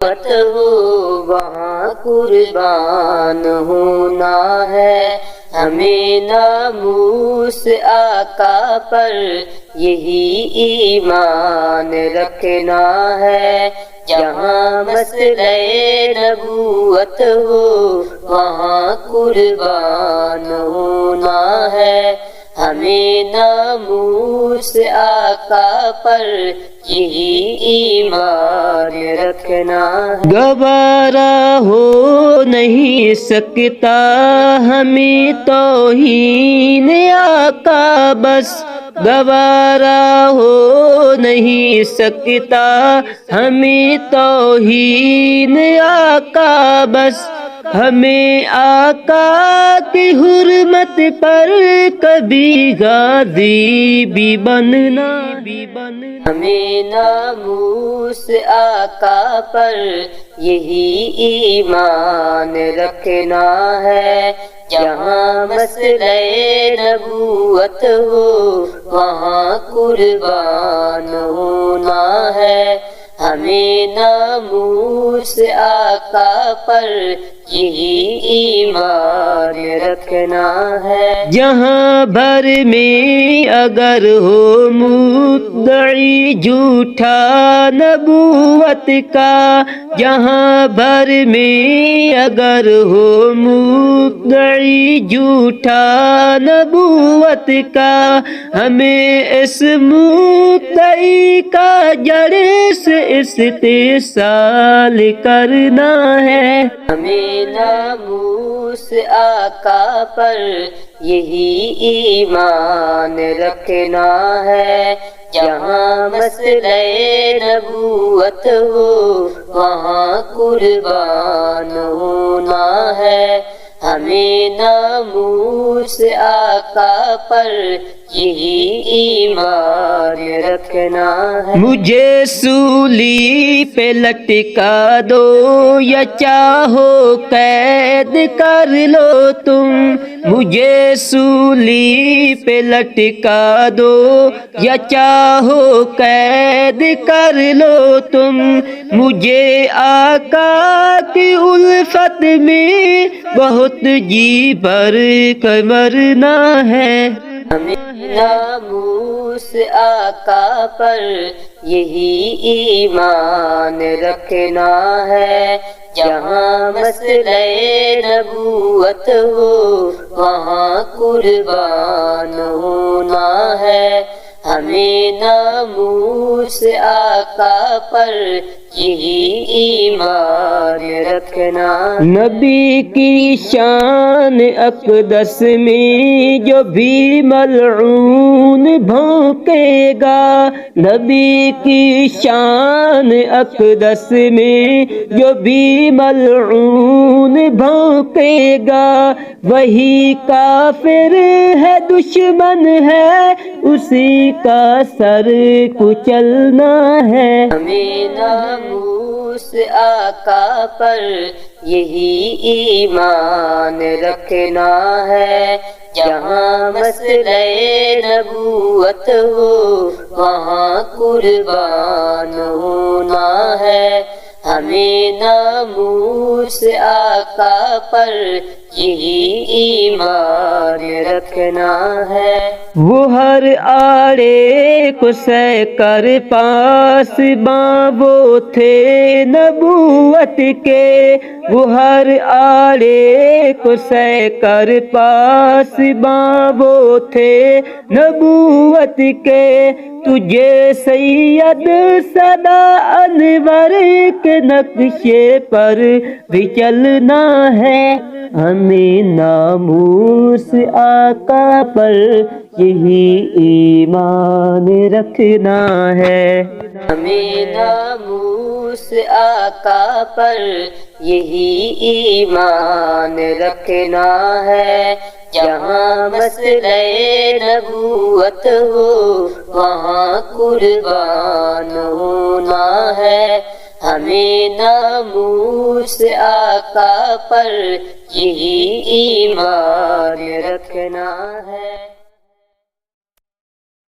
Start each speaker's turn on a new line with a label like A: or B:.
A: مت ہو وہاں قربان ہونا ہے، ہمیں ناموس آقا پر یہی ایمان رکھنا ہے، جہاں مسئلہ نبوت ہو وہاں قربان ہونا ہے، ہمیں ناموس آقا پر یہی ایمان رکھنا ہے۔
B: گوارا ہو نہیں سکتا ہمیں توہین آقا بس، گوارا ہو نہیں سکتا ہمیں توہین آقا بس، ہمیں آقا کی حرمت پر کبھی غازی بھی بننا،
A: ہمیں ناموس آقا پر یہی ایمان رکھنا ہے، جہاں مسئلہ نبوت ہو وہاں قربان ہونا ہے، ہمیں ناموس آقا پر یہی ایمان رکھنا ہے۔
B: جہاں بھر میں اگر ہو مدعی جھوٹا نبوت کا، جہاں بھر میں اگر ہو مدعی جھوٹا نبوت کا، ہمیں اس مدعی کا جڑ سے استحصال کرنا ہے،
A: ہمیں ناموس آقا پر یہی ایمان رکھنا ہے، جہاں مسئلہ نبوت ہو وہاں قربان ہونا ہے، ہمیں ناموس آقا پر یہی ایمان رکھنا ہے۔
B: مجھے سولی پہ لٹکا دو یا چاہو قید کر لو تم، مجھے سولی پہ لٹکا دو یا چاہو قید کر لو تم، مجھے آقا کی الفت میں بہت جی بھر کر مرنا ہے،
A: ہمیں ناموس آقا پر یہی ایمان رکھنا ہے، جہاں مسئلہ نبوت ہو وہاں قربان ہونا ہے، ہمیں ناموس آقا پر یہی ایمان رکھنا۔
B: نبی کی شان اقدس میں جو بھی ملعون بھونکے گا، نبی کی شان اقدس میں جو بھی ملعون بھونکے گا، وہی کافر ہے دشمن ہے اسی کا سر کچلنا ہے،
A: ہمیں ناموس آقا پر یہی ایمان رکھنا ہے، جہاں مسئلہ نبوت ہو وہاں قربان ہونا ہے، ہمیں ناموس آقا پر یہی ایمان رکھنا ہے۔
B: وہ ہر آڑے کو سہ کر پاس باں وہ تھے نبوت کے، وہ ہر آڑے کو سہ کر پاس باں وہ تھے نبوت کے، تجھے سید سدا انور کے نقشے پر بھی چلنا ہے، ہمیں ناموس آقا پر یہی ایمان رکھنا ہے،
A: ہمیں ناموس آقا پر یہی ایمان رکھنا ہے، جہاں مسئلہ نبوت ہو وہاں قربان ہونا ہے، ہمیں ناموس آقا پر یہی ایمان رکھنا ہے۔